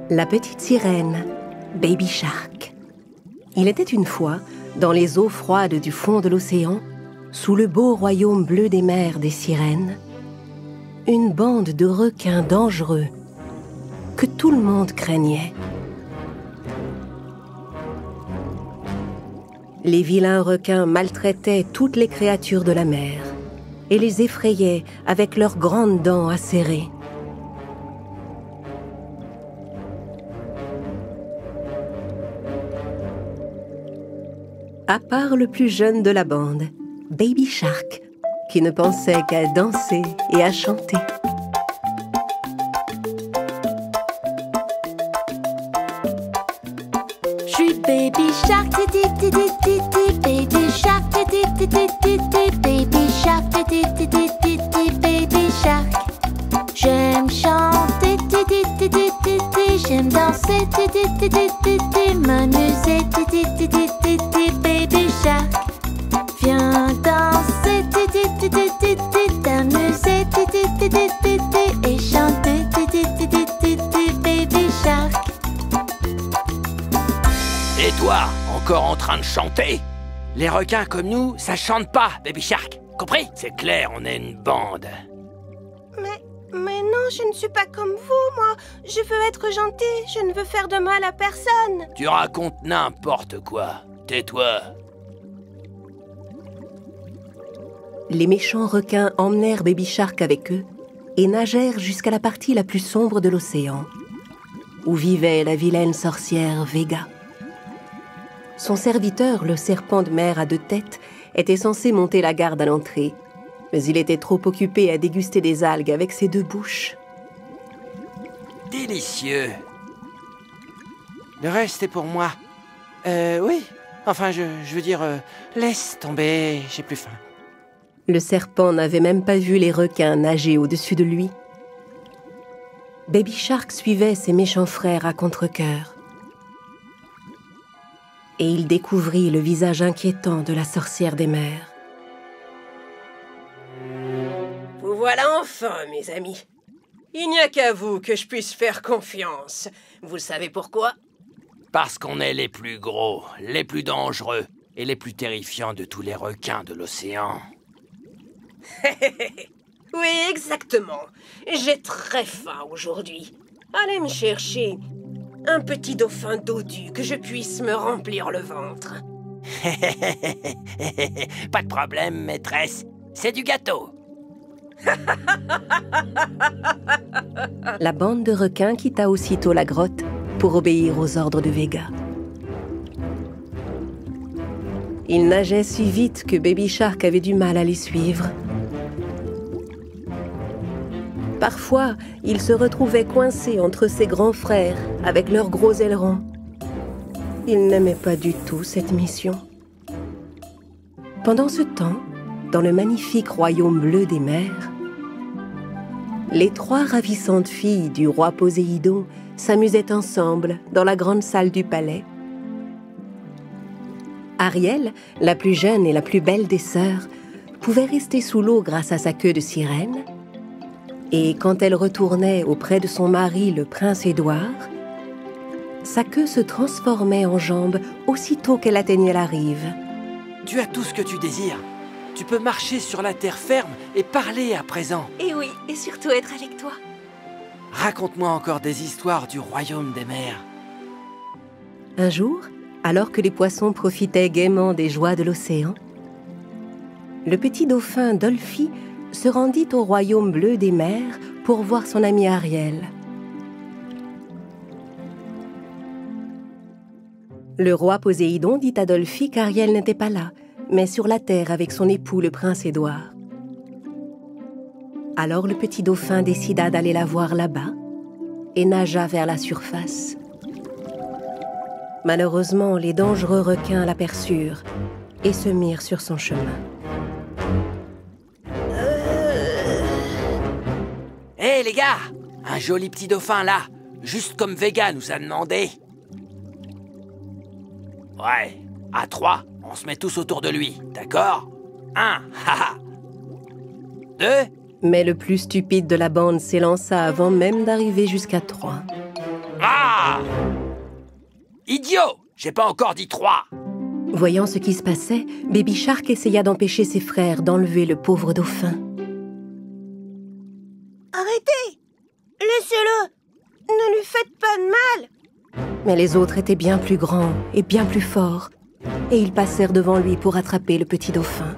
La petite sirène, Baby Shark. Il était une fois, dans les eaux froides du fond de l'océan, sous le beau royaume bleu des mers des sirènes, une bande de requins dangereux que tout le monde craignait. Les vilains requins maltraitaient toutes les créatures de la mer et les effrayaient avec leurs grandes dents acérées. À part le plus jeune de la bande, Baby Shark, qui ne pensait qu'à danser et à chanter. Je suis Baby Shark, ti ti ti ti ti, Baby Shark, ti ti ti ti ti, Baby Shark, ti ti ti ti ti, Baby Shark. J'aime chanter, ti ti ti ti ti ti, j'aime danser, ti ti ti ti ti ti, m'amuser, ti ti ti ti ti ti, Baby Shark. Viens danser, ti ti ti ti ti ti, t'amuser, ti ti ti ti ti ti, et chanter, ti ti ti ti ti ti, Baby Shark. Et toi, encore en train de chanter? Les requins comme nous, ça chante pas, Baby Shark. Compris? C'est clair, on est une bande. Mais non, je ne suis pas comme vous, moi. Je veux être gentille, je ne veux faire de mal à personne. Tu racontes n'importe quoi. Tais-toi. Les méchants requins emmenèrent Baby Shark avec eux et nagèrent jusqu'à la partie la plus sombre de l'océan, où vivait la vilaine sorcière Vega. Son serviteur, le serpent de mer à 2 têtes, était censé monter la garde à l'entrée, mais il était trop occupé à déguster des algues avec ses 2 bouches. Délicieux. Le reste est pour moi. Oui. Enfin, je veux dire, laisse tomber, j'ai plus faim. Le serpent n'avait même pas vu les requins nager au-dessus de lui. Baby Shark suivait ses méchants frères à contre-cœur. Et il découvrit le visage inquiétant de la sorcière des mers. Vous voilà enfin, mes amis. Il n'y a qu'à vous que je puisse faire confiance. Vous savez pourquoi? Parce qu'on est les plus gros, les plus dangereux et les plus terrifiants de tous les requins de l'océan. Oui, exactement. J'ai très faim aujourd'hui. Allez me chercher un petit dauphin dodu que je puisse me remplir le ventre. Pas de problème, maîtresse. C'est du gâteau. La bande de requins quitta aussitôt la grotte pour obéir aux ordres de Vega. Ils nageaient si vite que Baby Shark avait du mal à les suivre. Parfois, il se retrouvait coincé entre ses grands frères avec leurs gros ailerons. Il n'aimait pas du tout cette mission. Pendant ce temps, dans le magnifique royaume bleu des mers, les 3 ravissantes filles du roi Poséidon s'amusaient ensemble dans la grande salle du palais. Ariel, la plus jeune et la plus belle des sœurs, pouvait rester sous l'eau grâce à sa queue de sirène. Et quand elle retournait auprès de son mari, le prince Édouard, sa queue se transformait en jambe aussitôt qu'elle atteignait la rive. Tu as tout ce que tu désires. Tu peux marcher sur la terre ferme et parler à présent. Et oui, et surtout être avec toi. Raconte-moi encore des histoires du royaume des mers. Un jour, alors que les poissons profitaient gaiement des joies de l'océan, le petit dauphin Dolphy se rendit au royaume bleu des mers pour voir son ami Ariel. Le roi Poséidon dit à Dolphy qu'Ariel n'était pas là, mais sur la terre avec son époux, le prince Édouard. Alors le petit dauphin décida d'aller la voir là-bas et nagea vers la surface. Malheureusement, les dangereux requins l'aperçurent et se mirent sur son chemin. Hé les gars, un joli petit dauphin là, juste comme Vega nous a demandé. Ouais, à 3, on se met tous autour de lui, d'accord? 1, haha. 2. Mais le plus stupide de la bande s'élança avant même d'arriver jusqu'à 3. Ah! idiot! J'ai pas encore dit 3. Voyant ce qui se passait, Baby Shark essaya d'empêcher ses frères d'enlever le pauvre dauphin. Arrêtez! Laissez-le! Ne lui faites pas de mal! Mais les autres étaient bien plus grands et bien plus forts, et ils passèrent devant lui pour attraper le petit dauphin.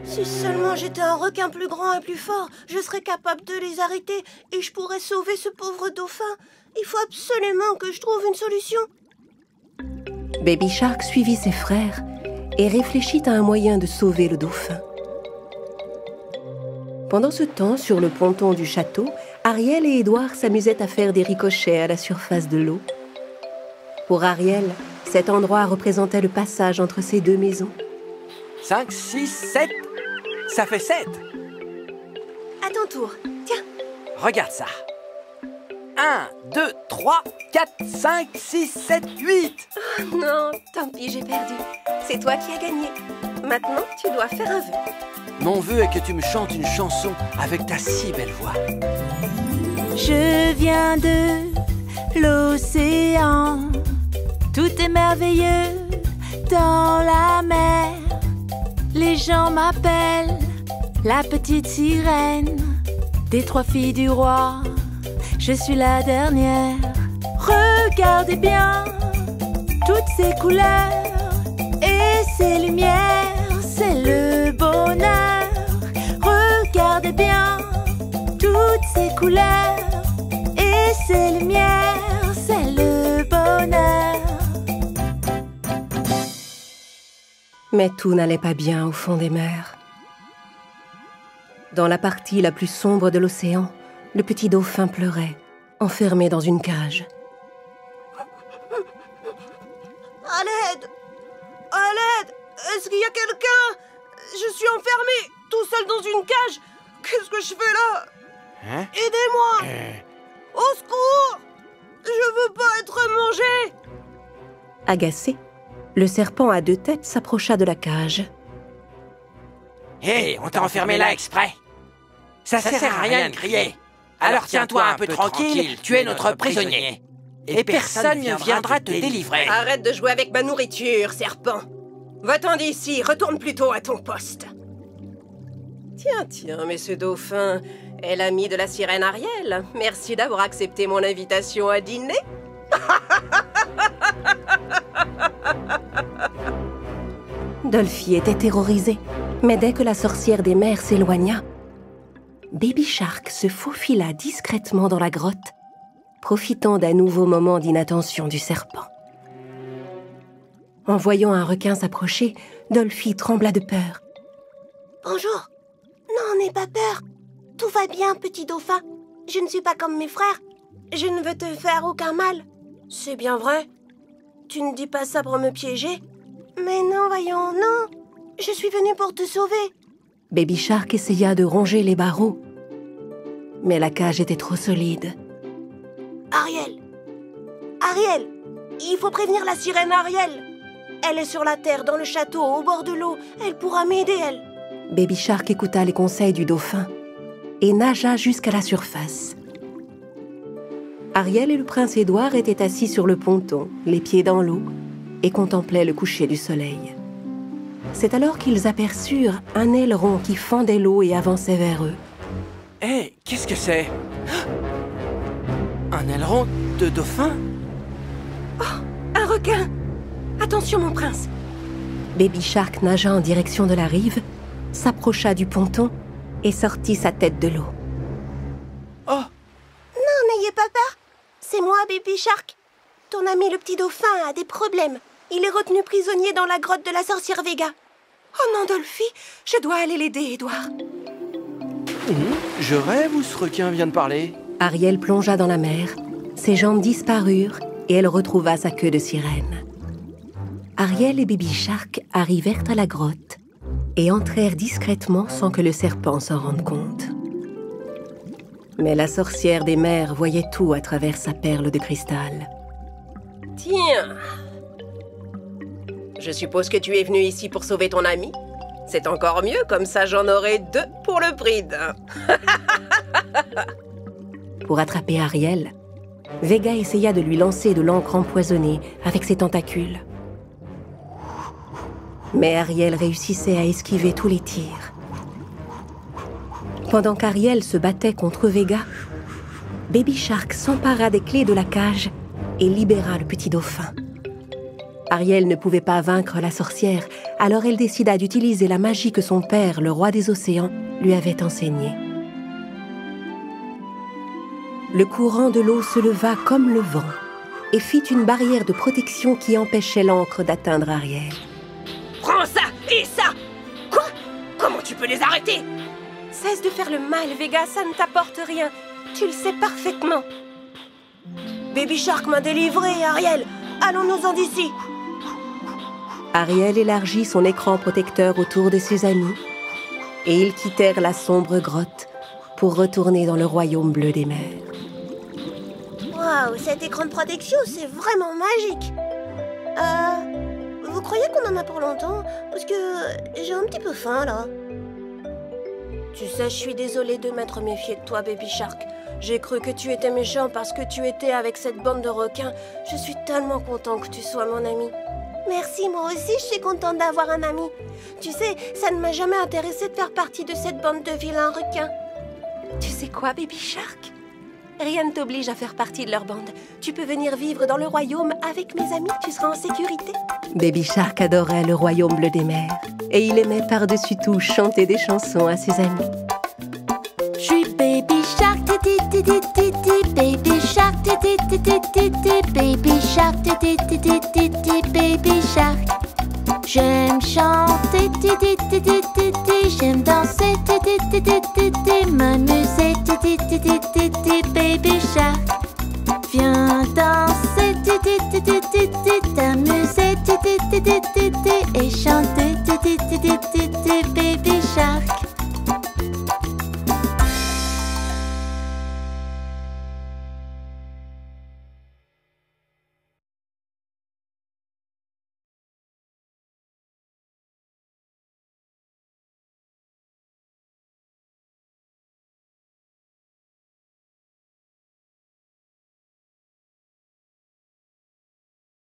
Si seulement j'étais un requin plus grand et plus fort, je serais capable de les arrêter et je pourrais sauver ce pauvre dauphin. Il faut absolument que je trouve une solution. Baby Shark suivit ses frères et réfléchit à un moyen de sauver le dauphin. Pendant ce temps, sur le ponton du château, Ariel et Édouard s'amusaient à faire des ricochets à la surface de l'eau. Pour Ariel, cet endroit représentait le passage entre ces deux maisons. 5, 6, 7. Ça fait 7. À ton tour. Tiens. Regarde ça. 1, 2, 3, 4, 5, 6, 7, 8. Oh non, tant pis, j'ai perdu. C'est toi qui as gagné. Maintenant, tu dois faire un vœu. Mon vœu est que tu me chantes une chanson avec ta si belle voix. Je viens de l'océan, tout est merveilleux dans la mer. Les gens m'appellent la petite sirène des 3 filles du roi. Je suis la dernière. Regardez bien toutes ces couleurs et ces lumières, c'est le bonheur. Regardez bien toutes ces couleurs et ces lumières, c'est le bonheur. Mais tout n'allait pas bien au fond des mers. Dans la partie la plus sombre de l'océan, le petit dauphin pleurait, enfermé dans une cage. À l'aide! À l'aide! Est-ce qu'il y a quelqu'un? Je suis enfermé, tout seul dans une cage. Qu'est-ce que je fais là? Hein? Aidez-moi! Au secours! Je veux pas être mangé! Agacé, le serpent à 2 têtes s'approcha de la cage. Hé, on t'a enfermé là exprès. Ça sert à rien de crier. Alors tiens-toi un peu tranquille, tu es notre prisonnier. Et personne ne viendra te délivrer. Arrête de jouer avec ma nourriture, serpent. Va-t'en d'ici, retourne plutôt à ton poste. Tiens, mais ce dauphin est l'ami de la sirène Ariel. Merci d'avoir accepté mon invitation à dîner. Dolphy était terrorisé, mais dès que la sorcière des mers s'éloigna, Baby Shark se faufila discrètement dans la grotte, profitant d'un nouveau moment d'inattention du serpent. En voyant un requin s'approcher, Dolphy trembla de peur. Bonjour. Non, n'aie pas peur. Tout va bien, petit dauphin. Je ne suis pas comme mes frères. Je ne veux te faire aucun mal. C'est bien vrai. Tu ne dis pas ça pour me piéger? Mais non, voyons, non. Je suis venue pour te sauver. Baby Shark essaya de ronger les barreaux, mais la cage était trop solide. Ariel. Ariel, il faut prévenir la sirène Ariel. Elle est sur la terre, dans le château, au bord de l'eau. Elle pourra m'aider, elle. Baby Shark écouta les conseils du dauphin et nagea jusqu'à la surface. Ariel et le prince Édouard étaient assis sur le ponton, les pieds dans l'eau, et contemplaient le coucher du soleil. C'est alors qu'ils aperçurent un aileron qui fendait l'eau et avançait vers eux. Hé, qu'est-ce que c'est? Un aileron de dauphin? Un requin! Attention, mon prince! Baby Shark nagea en direction de la rive, s'approcha du ponton et sortit sa tête de l'eau. Oh! Non, n'ayez pas peur. C'est moi, Baby Shark. Ton ami le petit dauphin a des problèmes. Il est retenu prisonnier dans la grotte de la sorcière Vega. Oh non, Dolphy, je dois aller l'aider, Édouard. Je rêve ou ce requin vient de parler? Ariel plongea dans la mer, ses jambes disparurent et elle retrouva sa queue de sirène. Ariel et Baby Shark arrivèrent à la grotte et entrèrent discrètement sans que le serpent s'en rende compte. Mais la sorcière des mers voyait tout à travers sa perle de cristal. Tiens. Je suppose que tu es venu ici pour sauver ton ami. C'est encore mieux, comme ça j'en aurai 2 pour le prix d'un. Pour attraper Ariel, Vega essaya de lui lancer de l'encre empoisonnée avec ses tentacules. Mais Ariel réussissait à esquiver tous les tirs. Pendant qu'Ariel se battait contre Vega, Baby Shark s'empara des clés de la cage et libéra le petit dauphin. Ariel ne pouvait pas vaincre la sorcière, alors elle décida d'utiliser la magie que son père, le roi des océans, lui avait enseignée. Le courant de l'eau se leva comme le vent et fit une barrière de protection qui empêchait l'encre d'atteindre Ariel. Prends ça et ça! Quoi? Comment tu peux les arrêter? Cesse de faire le mal, Vega, ça ne t'apporte rien. Tu le sais parfaitement. Baby Shark m'a délivré, Ariel. Allons-nous-en d'ici. Ariel élargit son écran protecteur autour de ses amis et ils quittèrent la sombre grotte pour retourner dans le royaume bleu des mers. Waouh, cet écran de protection, c'est vraiment magique. Vous croyez qu'on en a pour longtemps? Parce que j'ai un petit peu faim, là. Tu sais, je suis désolée de m'être méfiée de toi, Baby Shark. J'ai cru que tu étais méchant parce que tu étais avec cette bande de requins. Je suis tellement content que tu sois mon ami. Merci, moi aussi, je suis contente d'avoir un ami. Tu sais, ça ne m'a jamais intéressée de faire partie de cette bande de vilains requins. Tu sais quoi, Baby Shark? Rien ne t'oblige à faire partie de leur bande. Tu peux venir vivre dans le royaume avec mes amis, tu seras en sécurité. Baby Shark adorait le royaume bleu des mers et il aimait par-dessus tout chanter des chansons à ses amis. Je suis Baby Shark, ti ti ti ti ti, Baby Shark, ti ti ti ti ti ti, Baby Shark, ti ti ti ti ti ti, Baby Shark. J'aime chanter, ti ti ti ti ti ti, j'aime danser, ti ti ti ti ti ti, m'amuser, ti ti ti ti ti ti, Baby Shark. Viens danser, ti ti ti ti ti ti, t'amuser, ti ti ti ti ti ti, et chanter.